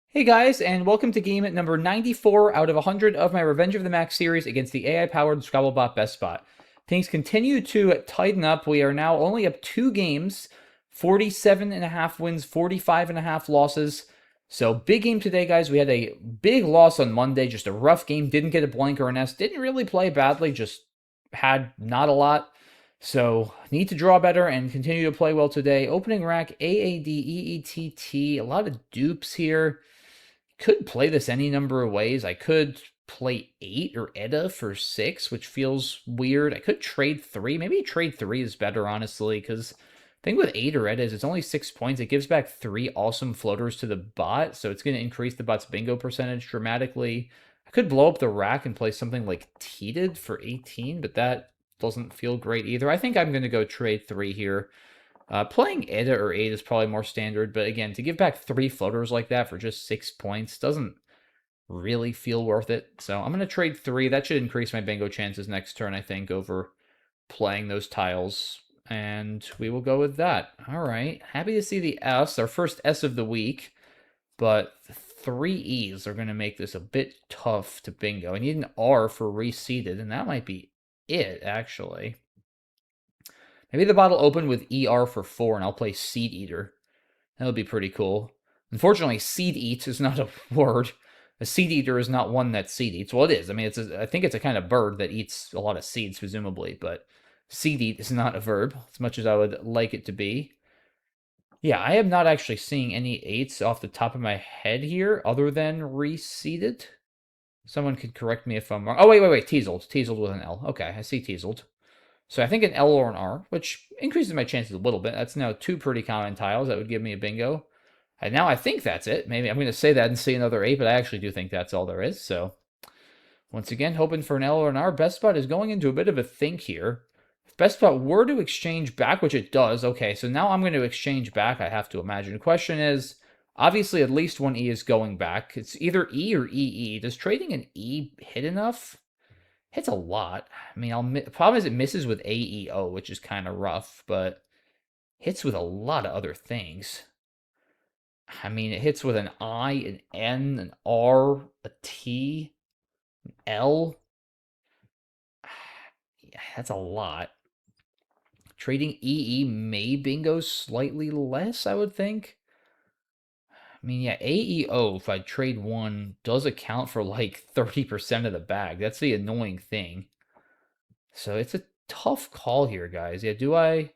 Hey guys, and welcome to game number 94 out of 100 of my Revenge of the Mack series against the AI-powered Scrabble bot BestBot. Things continue to tighten up. We are now only up 2 games, 47.5 wins, 45.5 losses. So big game today, guys. We had a big loss on Monday, just a rough game. Didn't get a blank or an S. Didn't really play badly, just had not a lot. So need to draw better and continue to play well today. Opening rack, AADEETT. A lot of dupes here. Could play this any number of ways. I could play 8 or Edda for 6, which feels weird. I could trade 3. Maybe trade 3 is better, honestly, because the thing with 8 or Edda is it's only 6 points. It gives back 3 awesome floaters to the bot, so it's going to increase the bot's bingo percentage dramatically. I could blow up the rack and play something like Teated for 18, but that doesn't feel great either. I think I'm going to go trade 3 here. Playing Edda or 8 is probably more standard, but again, to give back 3 floaters like that for just 6 points doesn't really feel worth it. So I'm going to trade 3. That should increase my bingo chances next turn, I think, over playing those tiles. And we will go with that. All right. Happy to see the S, our first S of the week. But 3 E's are going to make this a bit tough to bingo. I need an R for reseated, and that might be it, actually. Maybe the bottle open with ER for 4, and I'll play Seed Eater. That would be pretty cool. Unfortunately, Seed Eat is not a word. A seed eater is not one that seed eats. Well, it is. I mean, I think it's a kind of bird that eats a lot of seeds, presumably, but seed eat is not a verb, as much as I would like it to be. Yeah, I am not actually seeing any 8s off the top of my head here, other than reseeded. Someone could correct me if I'm wrong. Oh, wait. Teaseled. Teaseled with an L. Okay, I see teaseled. So I think an L or an R, which increases my chances a little bit. That's now 2 pretty common tiles. That would give me a bingo. And now I think that's it. Maybe I'm going to say that and see another 8, but I actually do think that's all there is. So once again, hoping for an L or an R. BestBot is going into a bit of a think here. If BestBot were to exchange back, which it does, okay, so now I'm going to exchange back, I have to imagine. The question is, obviously at least one E is going back. It's either E or EE. Does trading an E hit enough? Hits a lot. I mean, the problem is it misses with AEO, which is kind of rough, but hits with a lot of other things. I mean, it hits with an I, an N, an R, a T, an L. Yeah, that's a lot. Trading EE may bingo slightly less, I would think. I mean, yeah, AEO, if I trade 1, does account for like 30% of the bag. That's the annoying thing. So it's a tough call here, guys. Yeah, do I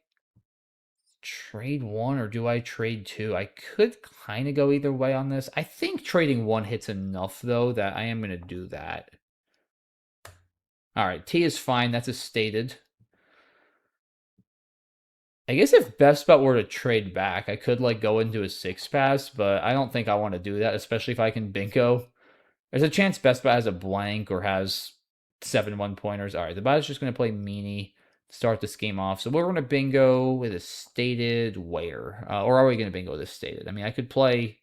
trade 1 or do I trade 2? I could kind of go either way on this. I think trading 1 hits enough, though, that I am going to do that. All right, T is fine. That's a stated. I guess if BestBot were to trade back, I could like go into a 6 pass, but I don't think I want to do that, especially if I can bingo. There's a chance BestBot has a blank or has 7 1-pointers. All right, the bot is just going to play meanie to start this game off. So we're going to bingo with a stated where? Or are we going to bingo with a stated? I mean, I could play...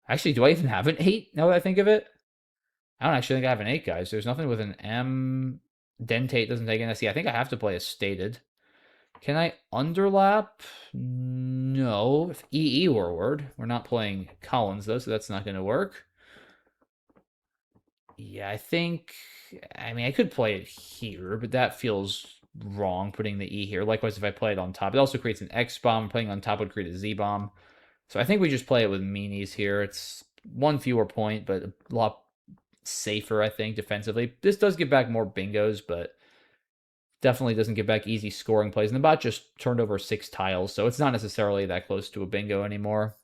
Actually, do I even have an 8 now that I think of it? I don't actually think I have an 8, guys. There's nothing with an M. Dentate doesn't take an S. Yeah, I think I have to play a stated. Can I underlap? No. If EE were a word. We're not playing Collins, though, so that's not going to work. Yeah, I think... I mean, I could play it here, but that feels wrong, putting the E here. Likewise, if I play it on top. It also creates an X bomb. Playing on top would create a Z bomb. So I think we just play it with meanies here. It's 1 fewer point, but a lot safer, I think, defensively. This does give back more bingos, but definitely doesn't give back easy scoring plays. And the bot just turned over 6 tiles, so it's not necessarily that close to a bingo anymore.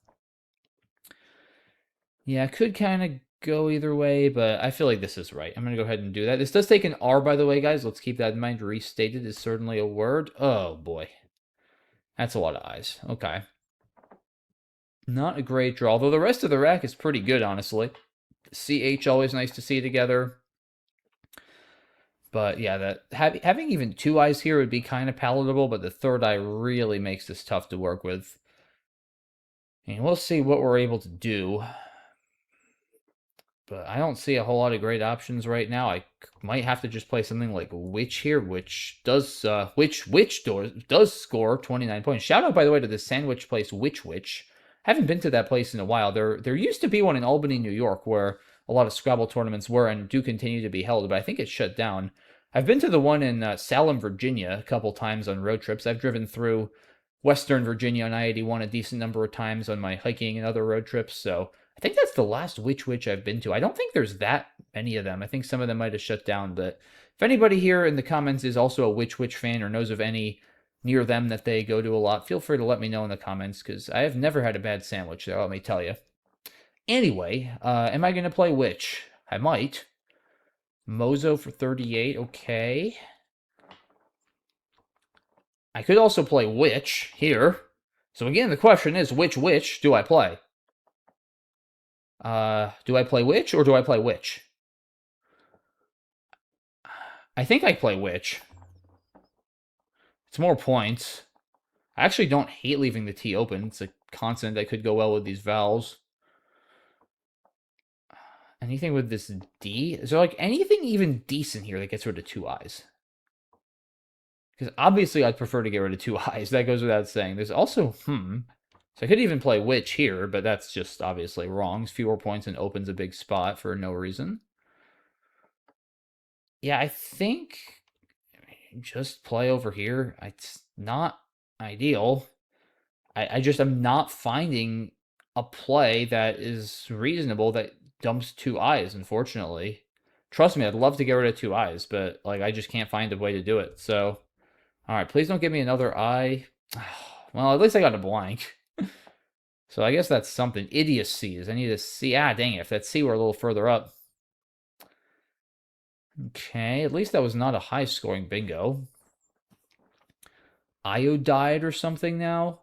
Yeah, I could kind of go either way, but I feel like this is right. I'm going to go ahead and do that. This does take an R, by the way, guys. Let's keep that in mind. Restated is certainly a word. Oh, boy. That's a lot of eyes. Okay. Not a great draw, although the rest of the rack is pretty good, honestly. CH, always nice to see together. But yeah, having even 2 eyes here would be kind of palatable, but the third eye really makes this tough to work with. And we'll see what we're able to do. But I don't see a whole lot of great options right now. I might have to just play something like WICH here, which does WICH does score 29 points. Shout out, by the way, to the sandwich place WICH. Haven't been to that place in a while. There used to be one in Albany, New York, where a lot of Scrabble tournaments were and do continue to be held, but I think it's shut down. I've been to the one in Salem, Virginia, a couple times on road trips. I've driven through Western Virginia on I-81 a decent number of times on my hiking and other road trips. So I think that's the last which I've been to. I don't think there's that many of them. I think some of them might have shut down. But if anybody here in the comments is also a which fan or knows of any near them that they go to a lot, feel free to let me know in the comments because I have never had a bad sandwich there, let me tell you. Anyway, am I going to play which? I might. Mozo for 38, okay. I could also play which here. So again, the question is, which do I play? Do I play which or do I play which? I think I play which. It's more points. I actually don't hate leaving the T open. It's a consonant that could go well with these vowels. Anything with this D? Is there like anything even decent here that gets rid of two eyes? Because obviously I'd prefer to get rid of two eyes. That goes without saying. There's also, So I could even play which here, but that's just obviously wrong. It's fewer points and opens a big spot for no reason. Yeah, I think just play over here. It's not ideal. I just am not finding a play that is reasonable that dumps two eyes, unfortunately. Trust me, I'd love to get rid of two eyes, but like I just can't find a way to do it. So, all right, please don't give me another eye. Well, at least I got a blank. So I guess that's something. Idiocies. I need to see. Ah, dang it. If that C were a little further up. Okay, at least that was not a high-scoring bingo. Iodide or something now?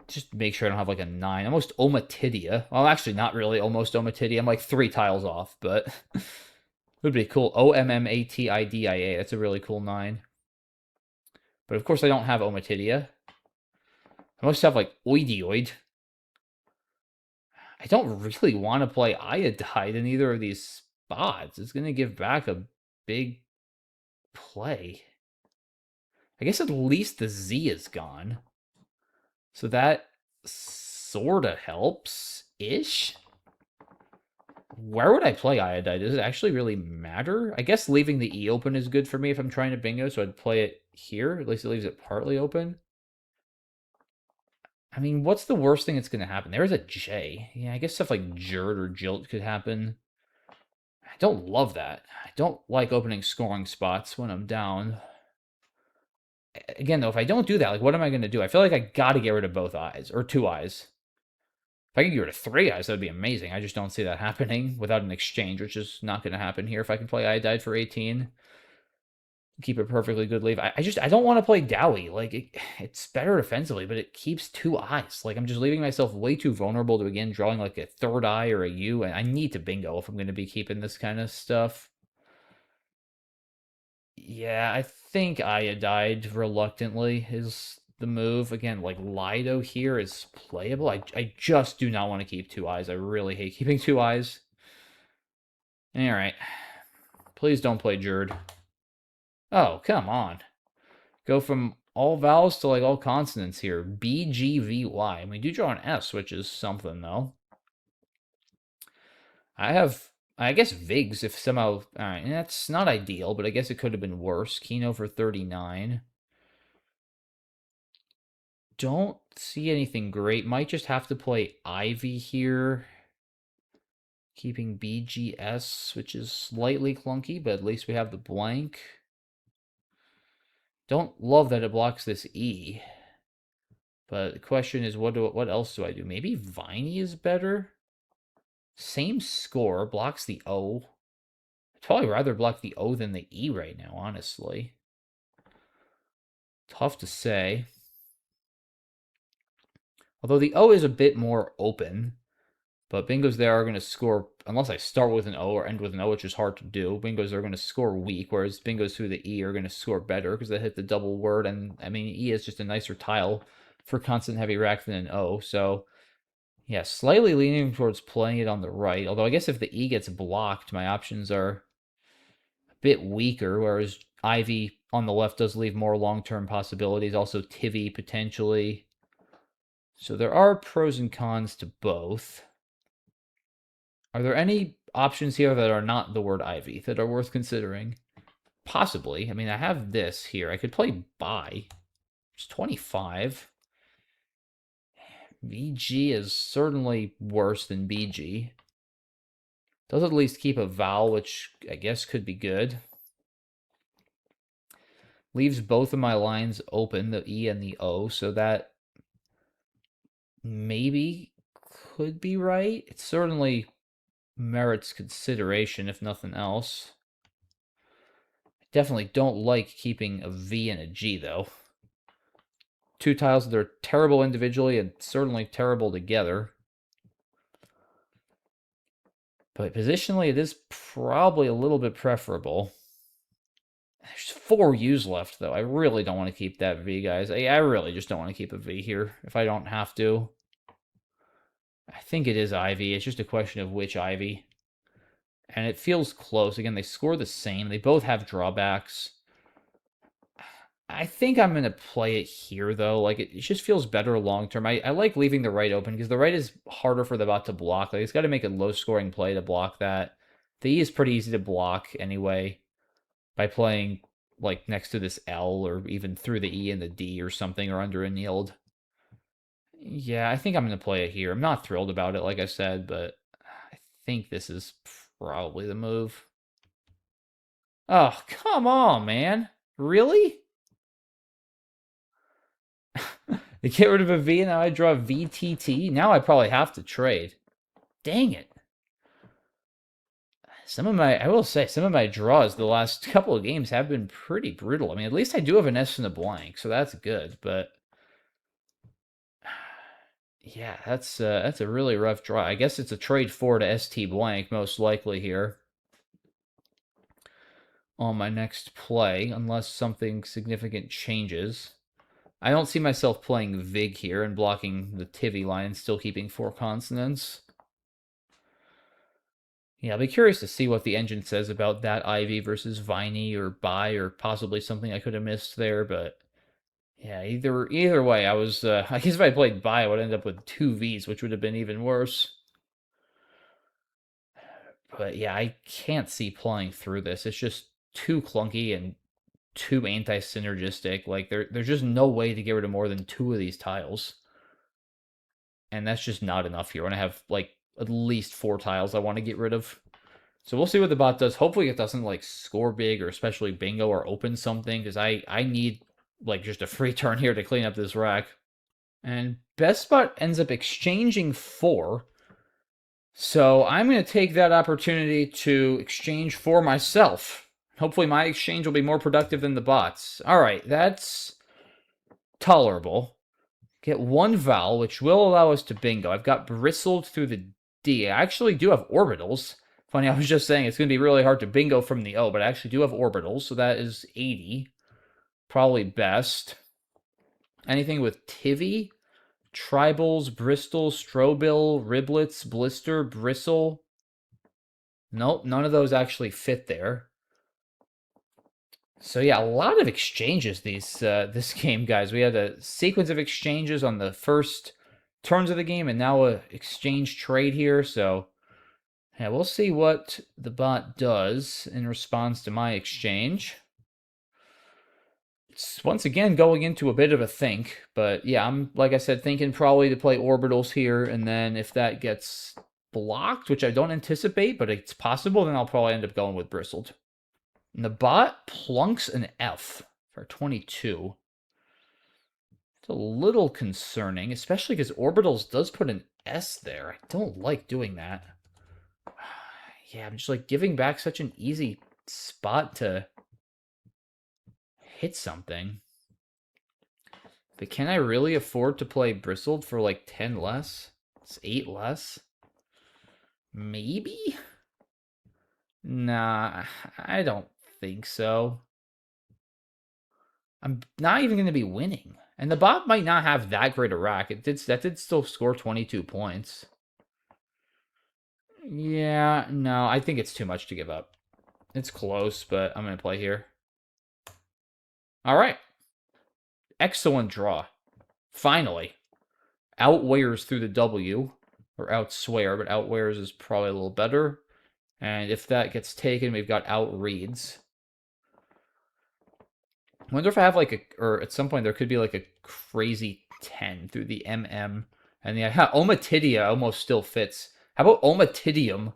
Just make sure I don't have like a 9. Almost Omatidia. Well, actually, not really almost Omatidia. I'm like 3 tiles off, but it would be cool. Ommattidia. That's a really cool 9. But of course, I don't have Omatidia. I must have like Oidioid. I don't really want to play Iodide in either of these spots. It's going to give back a big play. I guess at least the Z is gone. So that sort of helps-ish. Where would I play Iodide? Does it actually really matter? I guess leaving the E open is good for me if I'm trying to bingo, so I'd play it here. At least it leaves it partly open. I mean, what's the worst thing that's going to happen? There's a J. Yeah, I guess stuff like Jert or Jilt could happen. I don't love that. I don't like opening scoring spots when I'm down. Again, though, if I don't do that, like, what am I going to do? I feel like I got to get rid of both eyes, or two eyes. If I could get rid of three eyes, that would be amazing. I just don't see that happening without an exchange, which is not going to happen here. If I can play Iodide for 18, keep a perfectly good leave. I don't want to play Dowie. Like, it's better defensively, but it keeps two eyes. Like, I'm just leaving myself way too vulnerable to, again, drawing like a third eye or a U, and I need to bingo if I'm going to be keeping this kind of stuff. Yeah, I think Iodide reluctantly is the move. Again, like Lido here is playable. I just do not want to keep two eyes. I really hate keeping two eyes. All right. Please don't play Jerd. Oh, come on. Go from all vowels to like all consonants here. B, G, V, Y. I mean, we do draw an S, which is something, though. I guess Vigs, if somehow... All right, that's not ideal, but I guess it could have been worse. Keno for 39. Don't see anything great. Might just have to play Ivy here. Keeping BGS, which is slightly clunky, but at least we have the blank. Don't love that it blocks this E. But the question is, what else do I do? Maybe Viney is better? Same score, blocks the O. I'd probably rather block the O than the E right now, honestly. Tough to say. Although the O is a bit more open. But bingos there are going to score, unless I start with an O or end with an O, which is hard to do. Bingos are going to score weak, whereas bingos through the E are going to score better because they hit the double word. And I mean, E is just a nicer tile for consonant heavy rack than an O. So yeah, slightly leaning towards playing it on the right. Although I guess if the E gets blocked, my options are a bit weaker, whereas Ivy on the left does leave more long-term possibilities. Also Tivy potentially. So there are pros and cons to both. Are there any options here that are not the word ivy that are worth considering? Possibly. I mean, I have this here. I could play buy. It's 25. VG is certainly worse than BG. Does at least keep a vowel, which I guess could be good. Leaves both of my lines open, the E and the O, so that maybe could be right. It certainly merits consideration, if nothing else. I definitely don't like keeping a V and a G, though. Two tiles that are terrible individually and certainly terrible together. But positionally, it is probably a little bit preferable. There's 4 U's left, though. I really don't want to keep that V, guys. I really just don't want to keep a V here if I don't have to. I think it is Ivy. It's just a question of which Ivy. And it feels close. Again, they score the same. They both have drawbacks. I think I'm going to play it here, though. Like, it just feels better long term. I like leaving the right open because the right is harder for the bot to block. Like, it's got to make a low-scoring play to block that. The E is pretty easy to block anyway by playing, like, next to this L or even through the E and the D or something or under annealed. Yeah, I think I'm going to play it here. I'm not thrilled about it, like I said, but I think this is probably the move. Oh, come on, man. Really? They get rid of a V and now I draw VTT. Now I probably have to trade. Dang it. I will say, some of my draws the last couple of games have been pretty brutal. I mean, at least I do have an S and a blank, so that's good, but yeah, that's a really rough draw. I guess it's a trade 4 to ST blank, most likely here on my next play, unless something significant changes. I don't see myself playing Vig here and blocking the Tivy line and still keeping 4 consonants. Yeah, I'll be curious to see what the engine says about that Ivy versus Viney or Buy or possibly something I could have missed there, but yeah, either way, I was I guess if I played Buy, I would end up with 2 Vs, which would have been even worse. But yeah, I can't see playing through this. It's just too clunky and too anti-synergistic. Like there's just no way to get rid of more than 2 of these tiles. And that's just not enough here. When I have like at least 4 tiles I want to get rid of. So we'll see what the bot does. Hopefully it doesn't like score big or especially bingo or open something because I need like just a free turn here to clean up this rack. And BestBot ends up exchanging 4. So I'm going to take that opportunity to exchange for myself. Hopefully my exchange will be more productive than the bot's. All right, that's tolerable. Get 1 vowel, which will allow us to bingo. I've got bristled through the D. I actually do have orbitals. Funny, I was just saying it's going to be really hard to bingo from the O, but I actually do have orbitals, so that is 80. Probably best. Anything with Tivy? Tribals, Bristol, Strobil, Riblets, Blister, Bristle. Nope, none of those actually fit there. So yeah, a lot of exchanges this game, guys. We had a sequence of exchanges on the first turns of the game, and now a exchange trade here. So yeah, we'll see what the bot does in response to my exchange. It's once again going into a bit of a think, but yeah, I'm like I said, thinking probably to play orbitals here, and then if that gets blocked, which I don't anticipate, but it's possible, then I'll probably end up going with bristled. And the bot plunks an F for 22. It's a little concerning, especially because orbitals does put an S there. I don't like doing that. Yeah, I'm just like giving back such an easy spot to hit something. But can I really afford to play bristled for like 10 less? It's 8 less? Maybe? Nah, I don't think so. I'm not even going to be winning. And the bot might not have that great a rack. That did still score 22 points. Yeah, no, I think it's too much to give up. It's close, but I'm going to play here. All right. Excellent draw. Finally. outwears through the W, or outswear, but outwears is probably a little better. And if that gets taken, we've got outreads. I wonder if I have like a, or at some point there could be like a crazy 10 through the MM. And yeah, Omatidia almost still fits. How about Omatidium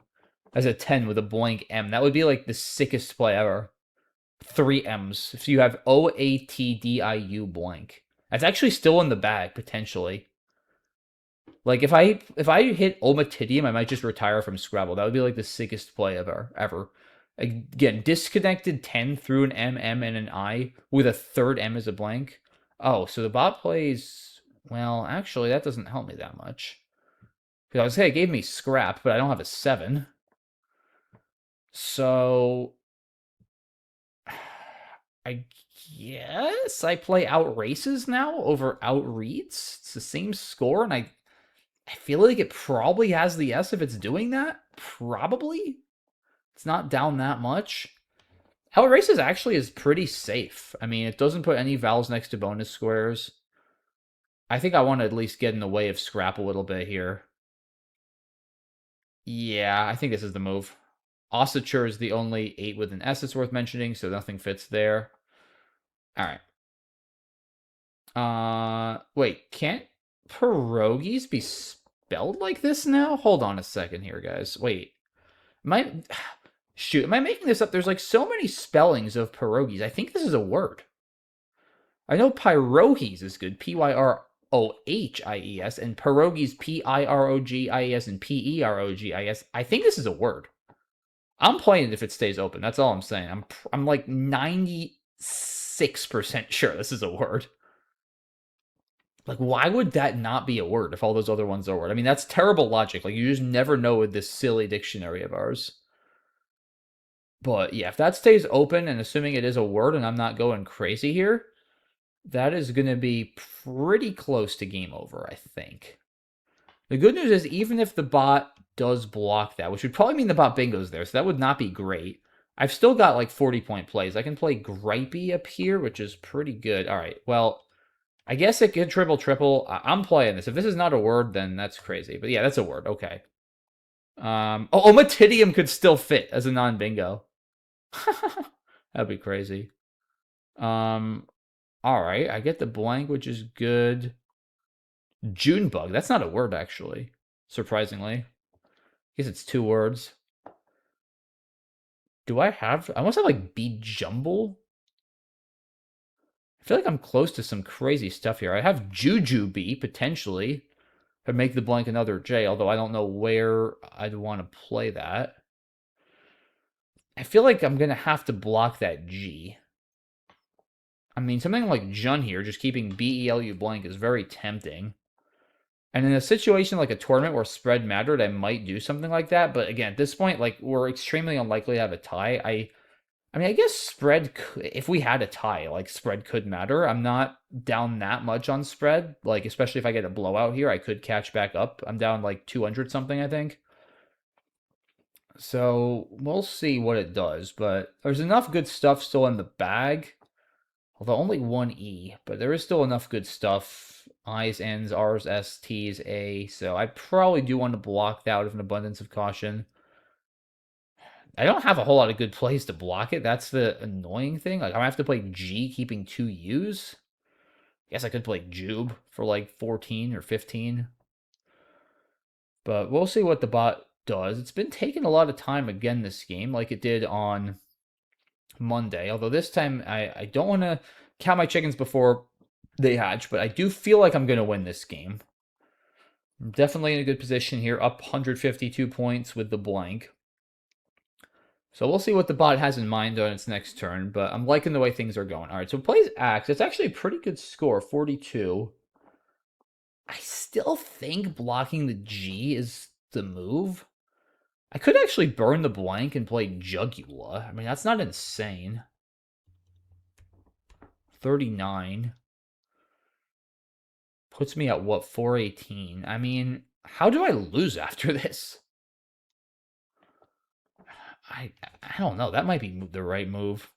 as a 10 with a blank M? That would be like the sickest play ever. 3 M's. If you have Oatdiu blank. That's actually still in the bag, potentially. Like if I hit Omatidium, I might just retire from Scrabble. That would be like the sickest play ever. Again, disconnected 10 through an M, M, and an I with a third M as a blank. Oh, so the bot plays. Well, actually, that doesn't help me that much. Because I was saying it gave me scrap, but I don't have a 7. So I guess I play out races now over out reads. It's the same score, and I feel like it probably has the S if it's doing that. Probably. It's not down that much. Out races actually is pretty safe. I mean, it doesn't put any vowels next to bonus squares. I think I want to at least get in the way of scrap a little bit here. Yeah, I think this is the move. Ossature is the only 8 with an S that's worth mentioning, so nothing fits there. All right. Wait, can't pierogies be spelled like this now? Hold on a second here, guys. Wait. Shoot, am I making this up? There's like so many spellings of pierogies. I think this is a word. I know pierogies is good. Pyrohies, and pierogies Pirogis and Perogis. I think this is a word. I'm playing it if it stays open. That's all I'm saying. I'm like 96% sure this is a word. Like, why would that not be a word if all those other ones are word? I mean, that's terrible logic. Like, you just never know with this silly dictionary of ours. But yeah, if that stays open, and assuming it is a word and I'm not going crazy here, that is going to be pretty close to game over, I think. The good news is, even if the bot does block that, which would probably mean the bot bingo's there, so that would not be great. I've still got like 40-point plays. I can play Gripey up here, which is pretty good. All right, well, I guess it could triple. I'm playing this. If this is not a word, then that's crazy. But yeah, that's a word. Okay. Omatidium could still fit as a non-bingo. That'd be crazy. All right, I get the blank, which is good. Junebug. That's not a word, actually. Surprisingly. I guess it's 2 words. Do I have... I must have, like, Bejumble? I feel like I'm close to some crazy stuff here. I have Jujube, potentially. If I make the blank another J, although I don't know where I'd want to play that. I feel like I'm going to have to block that G. I mean, something like Jun here, just keeping BELU blank is very tempting. And in a situation like a tournament where spread mattered, I might do something like that. But again, at this point, like, we're extremely unlikely to have a tie. I mean, I guess spread, if we had a tie, like, spread could matter. I'm not down that much on spread. Like, especially if I get a blowout here, I could catch back up. I'm down like 200 something, I think. So we'll see what it does. But there's enough good stuff still in the bag. Although only 1 E, but there is still enough good stuff. I's, N's, R's, S, T's, A. So I probably do want to block that out of an abundance of caution. I don't have a whole lot of good plays to block it. That's the annoying thing. Like, I'm going to have to play G, keeping 2 U's. I guess I could play Jube for like 14 or 15. But we'll see what the bot does. It's been taking a lot of time again this game, like it did on Monday. Although this time, I don't want to count my chickens before they hatch, but I do feel like I'm going to win this game. I'm definitely in a good position here, up 152 points with the blank. So we'll see what the bot has in mind on its next turn, but I'm liking the way things are going. All right, so it plays Axe. It's actually a pretty good score, 42. I still think blocking the G is the move. I could actually burn the blank and play Jugula. I mean, that's not insane. 39. Puts me at, what, 418? I mean, how do I lose after this? I don't know. That might be the right move.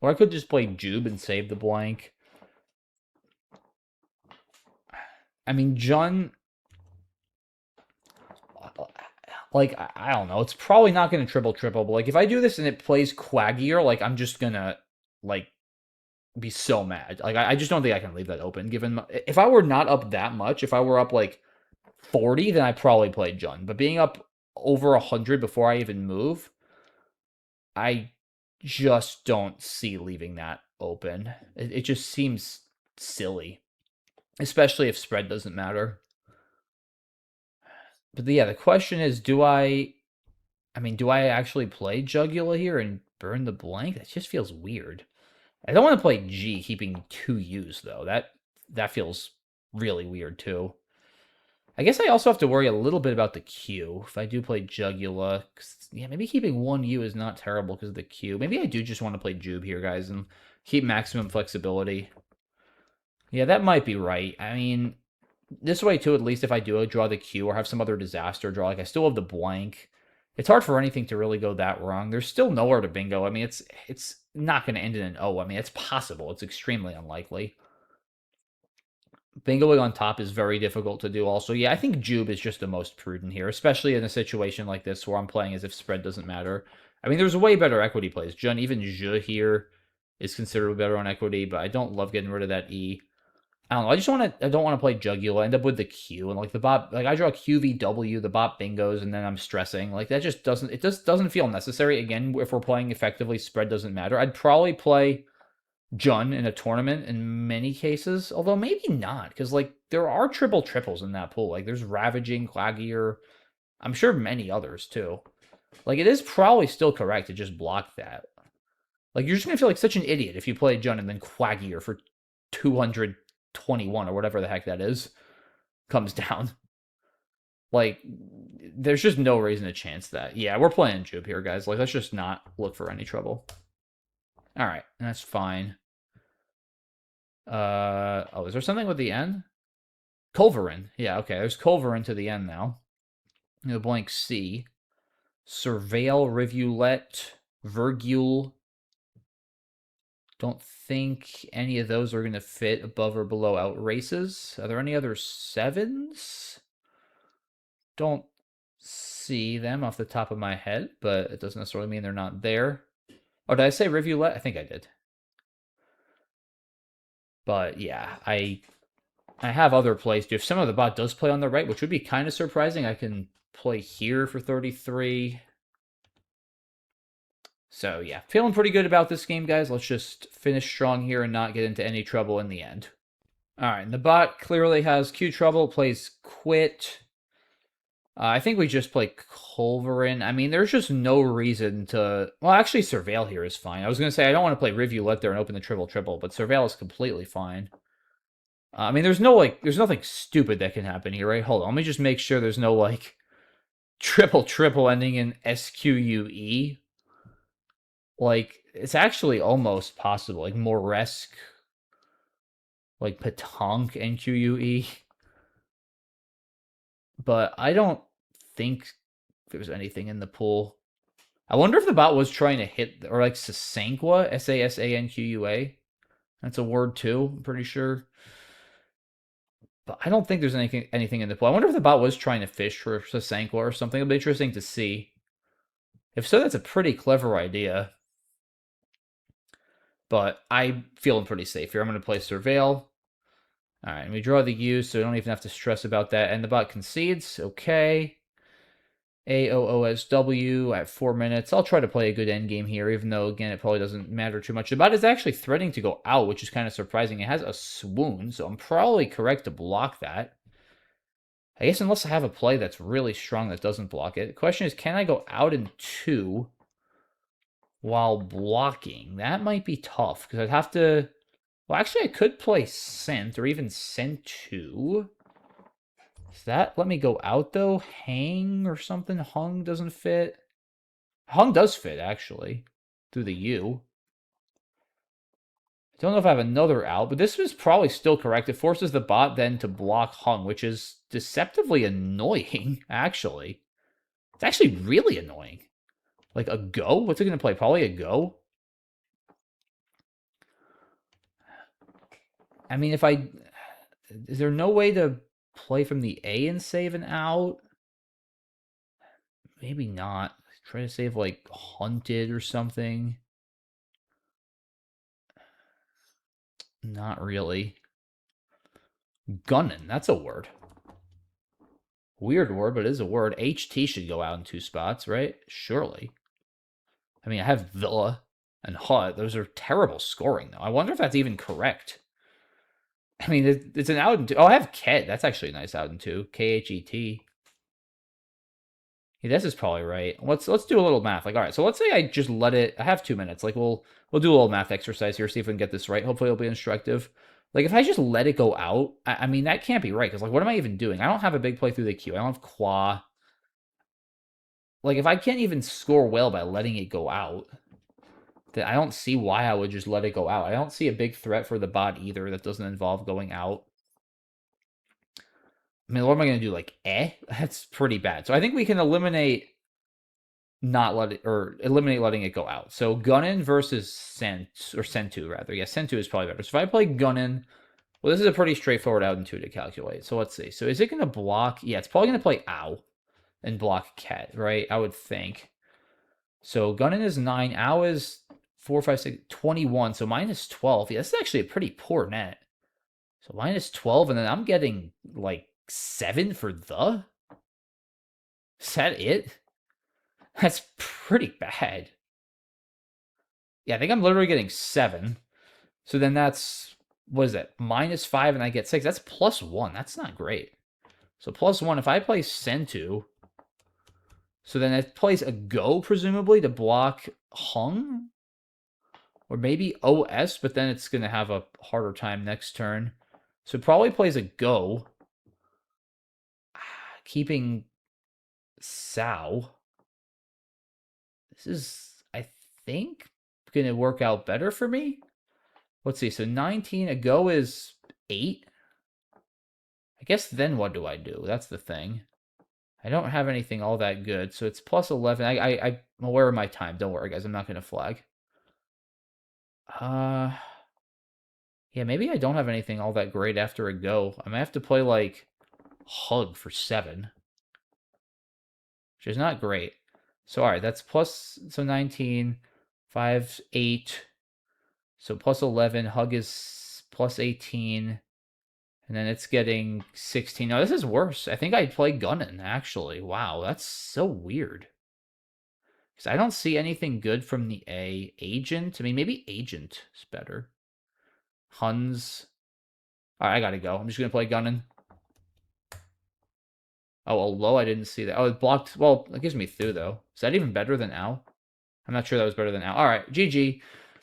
Or I could just play Jube and save the blank. I mean, Jun, like, I don't know. It's probably not going to triple, but like, if I do this and it plays Quaggier, like, I'm just gonna, like, be so mad. Like, I just don't think I can leave that open, given, if I were not up that much, if I were up, like, 40, then I probably play Jun. But being up over 100 before I even move, I just don't see leaving that open. It just seems silly, especially if spread doesn't matter. But yeah, the question is, do I actually play Jugula here and burn the blank? That just feels weird. I don't want to play G keeping 2 U's though. That feels really weird too. I guess I also have to worry a little bit about the Q if I do play Jugula. Yeah, maybe keeping 1 U is not terrible because of the Q. Maybe I do just want to play Jube here, guys, and keep maximum flexibility. Yeah, that might be right. I mean, this way too, at least if I do draw the Q or have some other disaster draw, like I still have the blank. It's hard for anything to really go that wrong. There's still nowhere to bingo. I mean, it's not going to end in an O. I mean, it's possible. It's extremely unlikely. Bingoing on top is very difficult to do also. Yeah, I think Jube is just the most prudent here, especially in a situation like this where I'm playing as if spread doesn't matter. I mean, there's way better equity plays. Jun, even Je here is considerably better on equity, but I don't love getting rid of that E. I don't know. I don't want to play Jugula. I end up with the Q and like the bot. Like I draw QVW, the bot bingos, and then I'm stressing. Like that just doesn't. It just doesn't feel necessary. Again, if we're playing effectively, spread doesn't matter. I'd probably play Jun in a tournament in many cases, although maybe not, because like there are triples in that pool. Like there's Ravaging, Quaggier, I'm sure many others too. Like it is probably still correct to just block that. Like you're just gonna feel like such an idiot if you play Jun and then Quaggier for 221 or whatever the heck that is comes down. Like there's just no reason to chance that. Yeah, we're playing Jube here, guys. Like let's just not look for any trouble. All right, that's fine. Oh, is there something with the N? Culverin. Yeah, okay. There's Culverin to the end now. The blank C. Surveil, Rivulet, Virgule. Don't think any of those are going to fit above or below Outraces. Are there any other 7s? Don't see them off the top of my head, but it doesn't necessarily mean they're not there. Oh, did I say Rivulet? I think I did. But yeah, I have other plays too. If some of the bot does play on the right, which would be kind of surprising, I can play here for 33. So yeah, feeling pretty good about this game, guys. Let's just finish strong here and not get into any trouble in the end. All right, and the bot clearly has Q trouble, plays Quit. I think we just play Culverin. I mean, there's just no reason to... Well, actually, Surveil here is fine. I was going to say, I don't want to play Rivulet there and open the triple, but Surveil is completely fine. I mean, there's nothing stupid that can happen here, right? Hold on, let me just make sure there's no, like, triple ending in SQUE. Like, it's actually almost possible. Like, Moresque, like, Petanque, NQUE. But I don't think there's anything in the pool. I wonder if the bot was trying to hit, or like Sasanqua, Sasanqua. That's a word too, I'm pretty sure. But I don't think there's anything in the pool. I wonder if the bot was trying to fish for Sasanqua or something. It'll be interesting to see. If so, that's a pretty clever idea. But I'm feeling pretty safe here. I'm going to play Surveil. All right, and we draw the U, so we don't even have to stress about that. And the bot concedes. Okay. AOOSW at 4 minutes. I'll try to play a good endgame here, even though, again, it probably doesn't matter too much. The bot is actually threatening to go out, which is kind of surprising. It has a swoon, so I'm probably correct to block that. I guess unless I have a play that's really strong that doesn't block it. The question is, can I go out in 2 while blocking? That might be tough, because I'd have to... Well, actually, I could play Scent, or even Scent 2. Does that let me go out, though? Hang or something? Hung doesn't fit. Hung does fit, actually, through the U. I don't know if I have another out, but this was probably still correct. It forces the bot then to block Hung, which is deceptively annoying, actually. It's actually really annoying. Like a go? What's it going to play? Probably a go? I mean, if I... Is there no way to play from the A and save an out? Maybe not. Try to save like hunted or something. Not really. Gunnin', that's a word. Weird word, but it is a word. HT should go out in 2 spots, right? Surely. I mean, I have Villa and Hut. Those are terrible scoring, though. I wonder if that's even correct. I mean, it's an out in 2. Oh, I have Ket. That's actually a nice out in 2. Khet. Yeah, this is probably right. Let's do a little math. Like, all right, so let's say I just let it. I have 2 minutes. Like, we'll do a little math exercise here, see if we can get this right. Hopefully, it'll be instructive. Like, if I just let it go out, I mean, that can't be right. Because, like, what am I even doing? I don't have a big play through the queue. I don't have Qua. Like, if I can't even score well by letting it go out, then I don't see why I would just let it go out. I don't see a big threat for the bot either that doesn't involve going out. I mean, what am I going to do? Like, That's pretty bad. So I think we can eliminate eliminate letting it go out. So Gunnin versus Sentu rather. Yeah, Sentu is probably better. So if I play Gunnin, well, this is a pretty straightforward out in 2 to calculate. So let's see. So is it going to block? Yeah, it's probably going to play Ow and block Ket, right? I would think. So Gunnin is 9. Ow is 4, 5, 6, 21. So minus 12. Yeah, this is actually a pretty poor net. So minus 12, and then I'm getting like 7 for the? Is that it? That's pretty bad. Yeah, I think I'm literally getting 7. So then that's, what is that? Minus 5 and I get 6. That's plus 1. That's not great. So plus 1, if I play Sentu, so then it plays a Go, presumably, to block Hung? Or maybe OS, but then it's going to have a harder time next turn. So it probably plays a Go. Keeping Sao. This is, I think, going to work out better for me. Let's see. So 19, a Go is 8. I guess then what do I do? That's the thing. I don't have anything all that good, so it's plus 11. I'm aware of my time. Don't worry, guys. I'm not going to flag. Yeah, maybe I don't have anything all that great after a Go. I might have to play, like, Hug for 7. Which is not great. So, all right, that's plus, so 19, 5, 8. So plus 11, Hug is plus 18. And then it's getting 16. No, this is worse. I think I'd play Gunnin, actually. Wow, that's so weird. Because I don't see anything good from the A. Agent? I mean, maybe Agent is better. Huns. All right, I gotta go. I'm just gonna play Gunnin. Oh, a low, I didn't see that. Oh, it blocked. Well, it gives me through, though. Is that even better than Ow? I'm not sure that was better than Ow. All right, GG.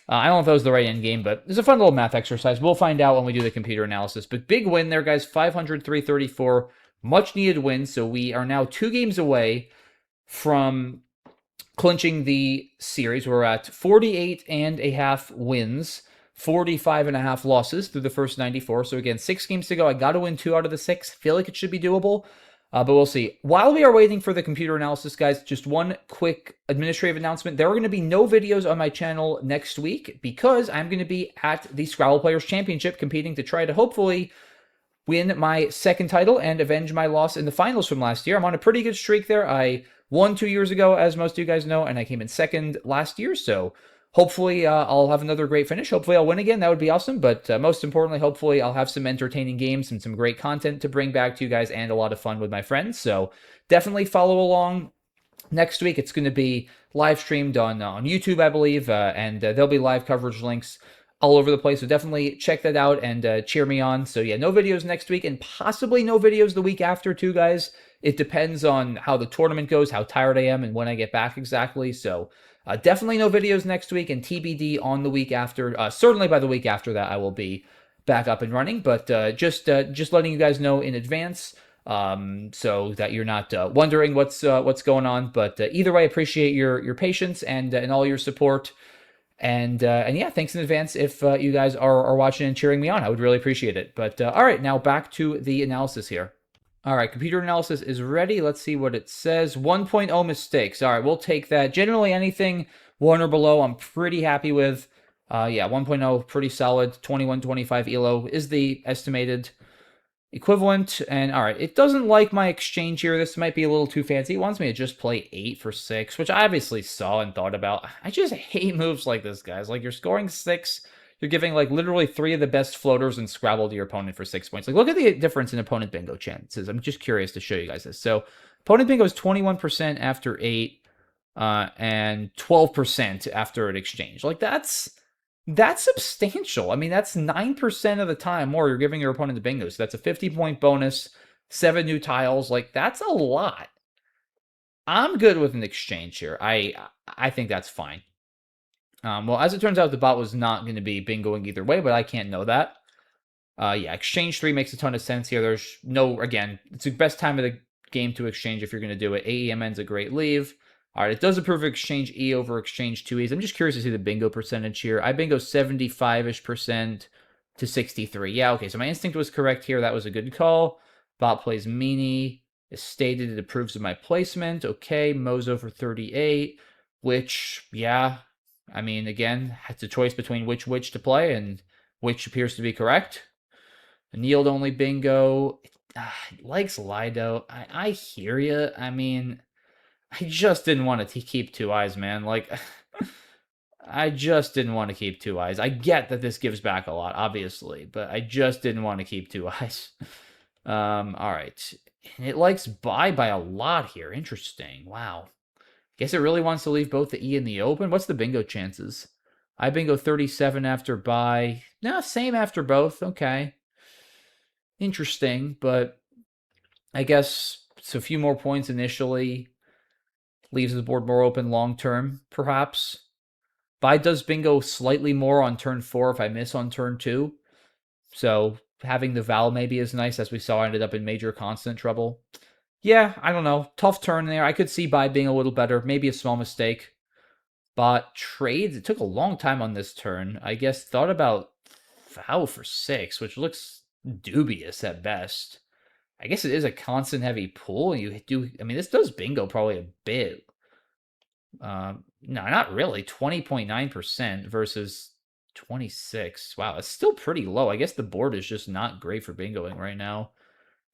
I don't know if that was the right end game, but it's a fun little math exercise. We'll find out when we do the computer analysis. But big win there, guys. 500, 334. Much needed win. So we are now 2 games away from clinching the series. We're at 48.5 wins, 45.5 losses through the first 94. So again, 6 games to go. I got to win 2 out of the 6. Feel like it should be doable. But we'll see. While we are waiting for the computer analysis, guys, just one quick administrative announcement. There are going to be no videos on my channel next week because I'm going to be at the Scrabble Players Championship competing to try to hopefully win my 2nd title and avenge my loss in the finals from last year. I'm on a pretty good streak there. I won 2 years ago, as most of you guys know, and I came in 2nd last year. So hopefully I'll have another great finish. Hopefully I'll win again. That would be awesome. But most importantly, hopefully I'll have some entertaining games and some great content to bring back to you guys and a lot of fun with my friends. So definitely follow along. Next week, it's going to be live streamed on YouTube, I believe, and there'll be live coverage links all over the place. So definitely check that out and cheer me on. So yeah, no videos next week and possibly no videos the week after too, guys. It depends on how the tournament goes, how tired I am, and when I get back exactly. So definitely no videos next week and TBD on the week after. Certainly by the week after that, I will be back up and running. But just letting you guys know in advance so that you're not wondering what's going on. But either way, appreciate your patience and all your support. And yeah, thanks in advance if you guys are watching and cheering me on. I would really appreciate it. But all right, now back to the analysis here. All right, computer analysis is ready. Let's see what it says. 1.0 mistakes. All right, we'll take that. Generally, anything 1 or below, I'm pretty happy with. Yeah, 1.0, pretty solid. 21, 25 ELO is the estimated. Equivalent, and all right, it doesn't like my exchange here. This might be a little too fancy. It wants me to just play 8 for 6, which I obviously saw and thought about. I just hate moves like this, guys. Like, you're scoring 6, you're giving, like, literally 3 of the best floaters in Scrabble to your opponent for 6 points. Like, look at the difference in opponent bingo chances. I'm just curious to show you guys this. So, opponent bingo is 21% after 8, and 12% after an exchange. Like, that's substantial. I mean, that's 9% of the time more you're giving your opponent the bingo. So that's a 50-point bonus, 7 new tiles. Like, that's a lot. I'm good with an exchange here. I think that's fine. Well, as it turns out, the bot was not going to be bingoing either way, but I can't know that. Yeah, exchange 3 makes a ton of sense here. There's no, again, it's the best time of the game to exchange if you're going to do it. AEMN's a great leave. All right, it does approve of exchange E over exchange 2Es. I'm just curious to see the bingo percentage here. I bingo 75-ish% to 63. Yeah, okay, so my instinct was correct here. That was a good call. Bot plays meanie. As stated, it approves of my placement. Okay, Mozo for 38, which, yeah, I mean, again, it's a choice between which to play, and which appears to be correct. Annealed only bingo. It likes Lido. I hear you. I mean, I just didn't want to keep 2 eyes, man. Like, I just didn't want to keep 2 eyes. I get that this gives back a lot, obviously, but I just didn't want to keep 2 eyes. All right. It likes buy by a lot here. Interesting. Wow. Guess it really wants to leave both the E and the open. What's the bingo chances? I bingo 37 after buy. No, same after both. Okay. Interesting, but I guess it's a few more points initially. Leaves the board more open long term, perhaps. Buy does bingo slightly more on turn 4 if I miss on turn 2. So having the vowel maybe is nice, as we saw I ended up in major consonant trouble. Yeah, I don't know. Tough turn there. I could see buy being a little better. Maybe a small mistake. But trades, it took a long time on this turn. I guess thought about vowel for 6, which looks dubious at best. I guess it is a constant heavy pull. You do, I mean, this does bingo probably a bit. No, not really. 20.9% versus 26. Wow, it's still pretty low. I guess the board is just not great for bingoing right now.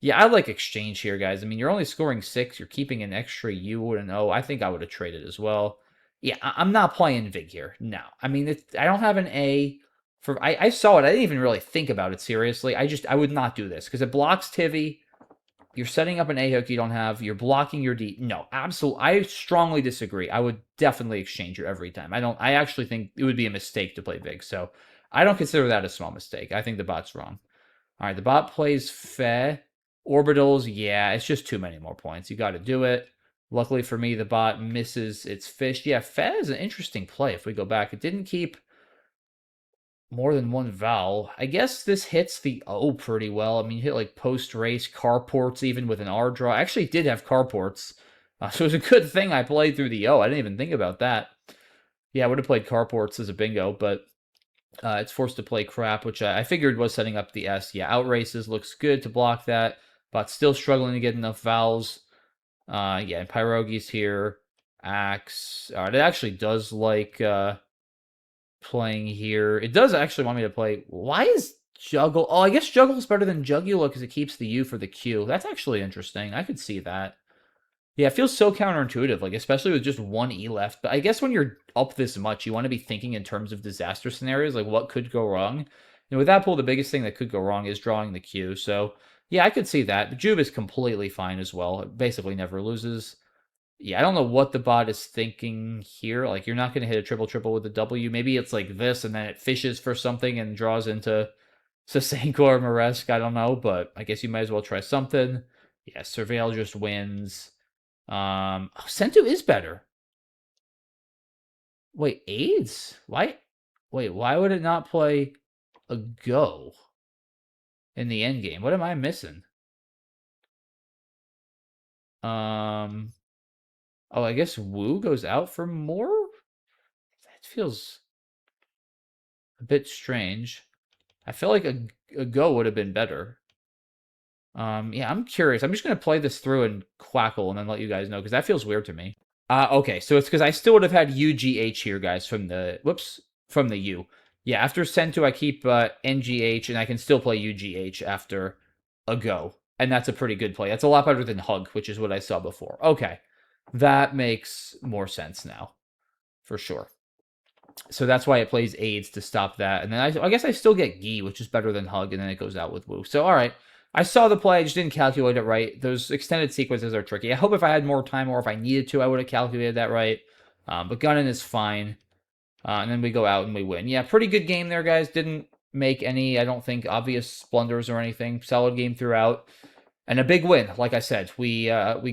Yeah, I like exchange here, guys. I mean, you're only scoring 6. You're keeping an extra U and an O. I think I would have traded as well. Yeah, I'm not playing Vig here. No. I mean, I don't have an A. I saw it. I didn't even really think about it seriously. I would not do this because it blocks Tivy. You're setting up an A hook you don't have. You're blocking your D. No, absolutely. I strongly disagree. I would definitely exchange here every time. I actually think it would be a mistake to play Vig. So I don't consider that a small mistake. I think the bot's wrong. All right, the bot plays Fe. Orbitals, yeah, it's just too many more points. You got to do it. Luckily for me, the bot misses its fish. Yeah, Fe is an interesting play if we go back. It didn't keep more than one vowel. I guess this hits the O pretty well. I mean, you hit like post-race, carports even with an R draw. I actually did have carports, so it was a good thing I played through the O. I didn't even think about that. Yeah, I would have played carports as a bingo, but it's forced to play crap, which I figured was setting up the S. Yeah, outraces looks good to block that, but still struggling to get enough vowels. Yeah, and Pierogies here. Axe. All right, it actually does like playing here. It does actually want me to play. Why is Juggle? Oh, I guess Juggle is better than Jugula because it keeps the U for the Q. That's actually interesting. I could see that. Yeah, it feels so counterintuitive, like especially with just one E left. But I guess when you're up this much, you want to be thinking in terms of disaster scenarios, like what could go wrong. And with that pool, the biggest thing that could go wrong is drawing the Q. So yeah, I could see that. But Jube is completely fine as well. It basically never loses. Yeah, I don't know what the bot is thinking here. Like, you're not going to hit a triple with a W. Maybe it's like this, and then it fishes for something and draws into Sasenko or Maresk. I don't know, but I guess you might as well try something. Yeah, Surveil just wins. Sentu is better. Wait, AIDS? Why? Wait, why would it not play a go in the end game? What am I missing? Oh, I guess Wu goes out for more? That feels a bit strange. I feel like a go would have been better. Yeah, I'm curious. I'm just gonna play this through and quackle and then let you guys know because that feels weird to me. Okay, so it's because I still would have had UGH here, guys, from the from the U. Yeah, after Sentu, I keep NGH, and I can still play UGH after ago. And that's a pretty good play. That's a lot better than hug, which is what I saw before. Okay. That makes more sense now, for sure. So that's why it plays aids to stop that. And then I guess I still get gi, which is better than hug, and then it goes out with woo. So, all right. I saw the play. I just didn't calculate it right. Those extended sequences are tricky. I hope if I had more time or if I needed to, I would have calculated that right. But gunning is fine. And then we go out and we win. Yeah, pretty good game there, guys. Didn't make any, I don't think, obvious blunders or anything. Solid game throughout. And a big win, like I said. We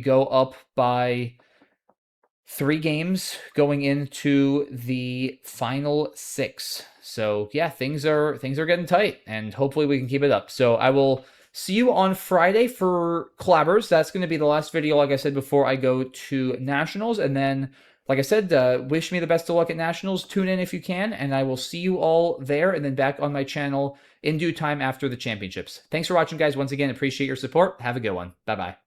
go up by 3 games going into the final 6. So yeah, things are getting tight, and hopefully we can keep it up. So I will see you on Friday for Collabers. That's going to be the last video, like I said, before I go to Nationals. And then, like I said, wish me the best of luck at Nationals. Tune in if you can, and I will see you all there and then back on my channel in due time after the championships. Thanks for watching, guys. Once again, appreciate your support. Have a good one. Bye-bye.